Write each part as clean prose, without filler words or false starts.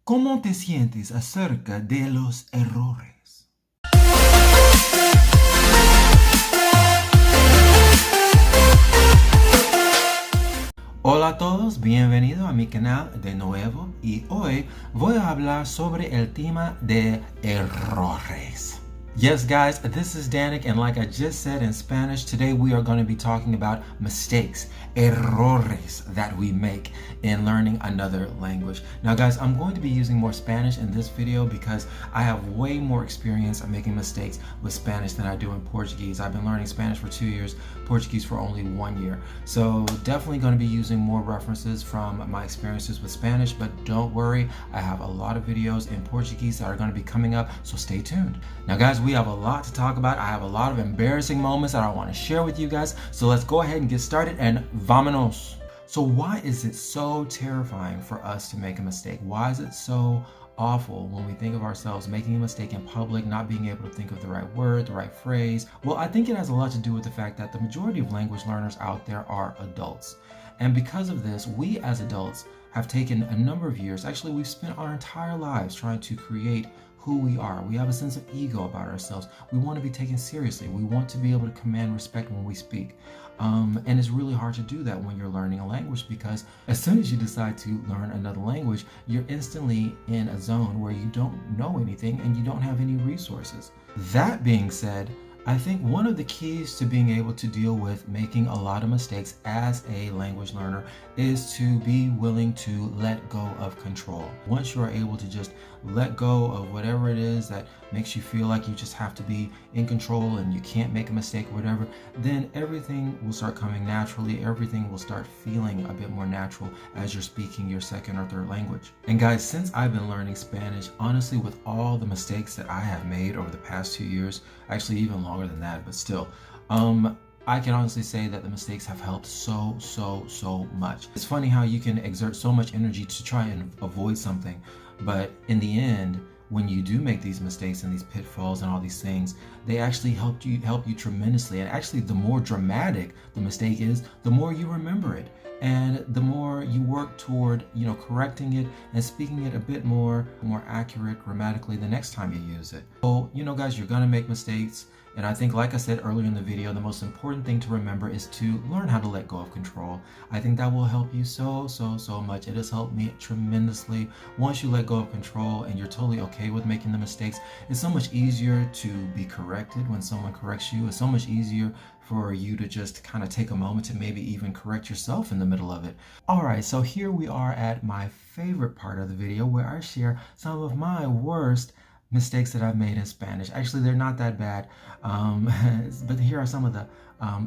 ¿Cómo te sientes acerca de los errores? Hola a todos, bienvenido a mi canal de nuevo y hoy voy a hablar sobre el tema de errores. Yes guys, this is Danik and like I just said in Spanish, today we are going to be talking about mistakes, errores that we make in learning another language. Now guys, I'm going to be using more Spanish in this video because I have way more experience of making mistakes with Spanish than I do in Portuguese. I've been learning Spanish for 2 years, Portuguese for only 1 year. So definitely going to be using more references from my experiences with Spanish, but don't worry, I have a lot of videos in Portuguese that are going to be coming up, so stay tuned. Now guys, we have a lot to talk about. I have a lot of embarrassing moments that I want to share with you guys. So let's go ahead and get started and vámonos. So why is it so terrifying for us to make a mistake? Why is it so awful when we think of ourselves making a mistake in public, not being able to think of the right word, the right phrase? Well, I think it has a lot to do with the fact that the majority of language learners out there are adults. And because of this, we as adults have taken a number of years, actually we've spent our entire lives trying to create who we are. We have a sense of ego about ourselves. We want to be taken seriously. We want to be able to command respect when we speak. And it's really hard to do that when you're learning a language because as soon as you decide to learn another language, you're instantly in a zone where you don't know anything and you don't have any resources. That being said, I think one of the keys to being able to deal with making a lot of mistakes as a language learner is to be willing to let go of control. Once you are able to just let go of whatever it is that makes you feel like you just have to be in control and you can't make a mistake or whatever, then everything will start coming naturally. Everything will start feeling a bit more natural as you're speaking your second or third language. And guys, since I've been learning Spanish, honestly, with all the mistakes that I have made over the past 2 years, actually even longer than that, but still, I can honestly say that the mistakes have helped so much. It's funny how you can exert so much energy to try and avoid something, but in the end, when you do make these mistakes and these pitfalls and all these things, they actually help you tremendously. And actually, the more dramatic the mistake is, the more you remember it. And the more you work toward, correcting it and speaking it a bit more accurate grammatically the next time you use it. So, guys, you're gonna make mistakes. And I think, like I said earlier in the video, the most important thing to remember is to learn how to let go of control. I think that will help you so much. It has helped me tremendously. Once you let go of control and you're totally okay with making the mistakes, it's so much easier to be corrected when someone corrects you. It's so much easier for you to just kind of take a moment to maybe even correct yourself in the middle of it. All right, so here we are at my favorite part of the video where I share some of my worst mistakes that I've made in Spanish. Actually, they're not that bad, but here are some of the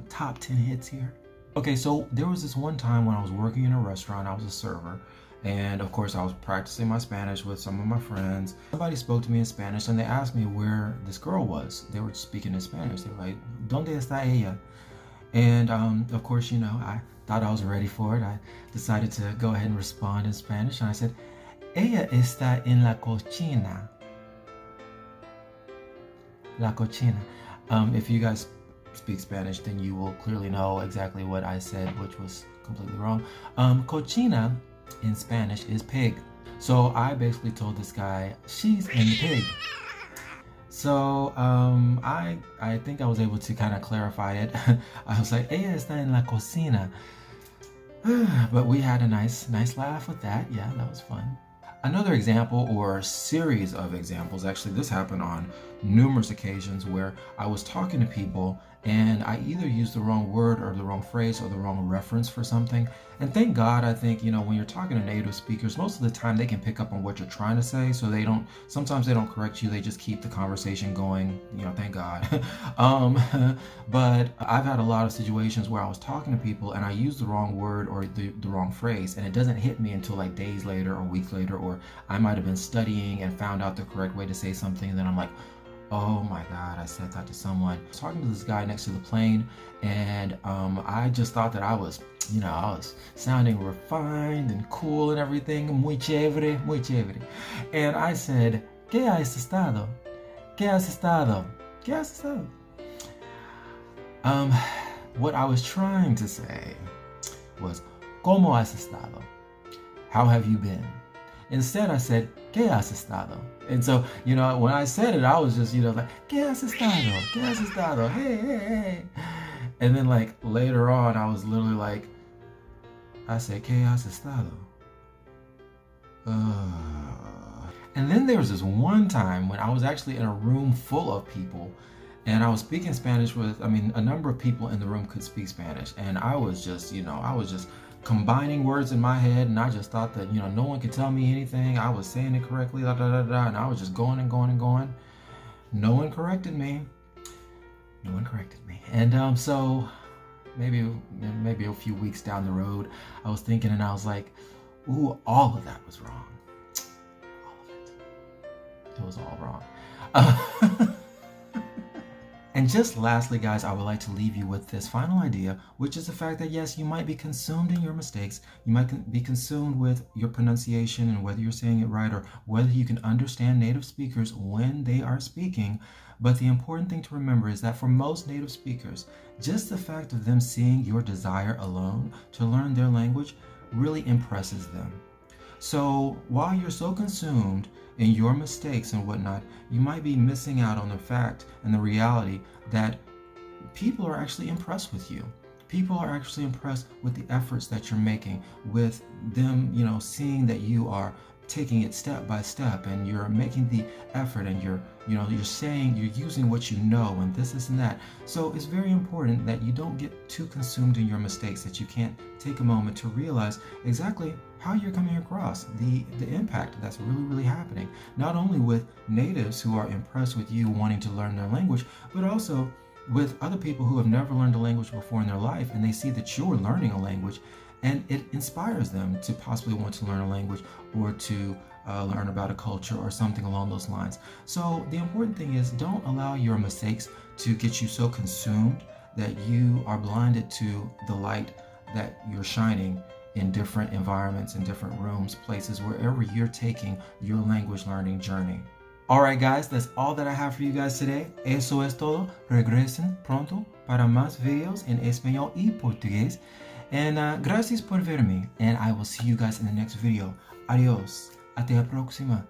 top 10 hits here. Okay, so there was this one time when I was working in a restaurant. I was a server, and of course I was practicing my Spanish with some of my friends. Somebody spoke to me in Spanish and they asked me where this girl was. They were speaking in Spanish. They were like, ¿Dónde está ella? And of course, I thought I was ready for it. I decided to go ahead and respond in Spanish, and I said, ella está en la cocina. La cocina. If you guys speak Spanish, then you will clearly know exactly what I said, which was completely wrong. Cochina in Spanish is pig. So I basically told this guy, she's in the pig. So I think I was able to kind of clarify it. I was like, ella está en la cocina. But we had a nice laugh with that. Yeah, that was fun. Another example, or series of examples, actually this happened on numerous occasions where I was talking to people and I either used the wrong word or the wrong phrase or the wrong reference for something. And thank God, I think, when you're talking to native speakers, most of the time they can pick up on what you're trying to say, so sometimes they don't correct you, they just keep the conversation going, thank God. But I've had a lot of situations where I was talking to people and I used the wrong word or the wrong phrase, and it doesn't hit me until like days later or weeks later, or I might have been studying and found out the correct way to say something, and then I'm like, oh my God, I said that to someone. I was talking to this guy next to the plane, and I just thought that I was sounding refined and cool and everything, muy chévere, muy chévere. And I said, ¿Qué has estado? ¿Qué has estado? ¿Qué has estado? What I was trying to say was, ¿Cómo has estado? How have you been? Instead, I said, ¿Qué has estado? And so, when I said it, I was just, like, ¿Qué has estado? ¿Qué has estado? Hey, hey, hey. And then, like, later on, I was literally like, I said, ¿Qué has estado? And then there was this one time when I was actually in a room full of people and I was speaking Spanish with, a number of people in the room could speak Spanish. And I was just, combining words in my head, and I just thought that, no one could tell me anything. I was saying it correctly, da, da, da, da, and I was just going and going and going. No one corrected me. And so maybe a few weeks down the road, I was thinking and I was like, ooh, all of that was wrong. All of it. It was all wrong. And just lastly, guys, I would like to leave you with this final idea, which is the fact that yes, you might be consumed in your mistakes. You might be consumed with your pronunciation and whether you're saying it right or whether you can understand native speakers when they are speaking. But the important thing to remember is that for most native speakers, just the fact of them seeing your desire alone to learn their language really impresses them. So while you're so consumed in your mistakes and whatnot, you might be missing out on the fact and the reality that people are actually impressed with you. People are actually impressed with the efforts that you're making, with them, seeing that you are taking it step by step and you're making the effort and you're using what you know and this and that. So it's very important that you don't get too consumed in your mistakes, that you can't take a moment to realize exactly how you're coming across, the impact that's really happening, not only with natives who are impressed with you wanting to learn their language, but also with other people who have never learned a language before in their life, and they see that you're learning a language and it inspires them to possibly want to learn a language or to learn about a culture or something along those lines. So the important thing is, don't allow your mistakes to get you so consumed that you are blinded to the light that you're shining in different environments, in different rooms, places, wherever you're taking your language learning journey. Alright guys, that's all that I have for you guys today. Eso es todo. Regresen pronto para más videos en español y portugués. And gracias por verme. And I will see you guys in the next video. Adios. Hasta la próxima.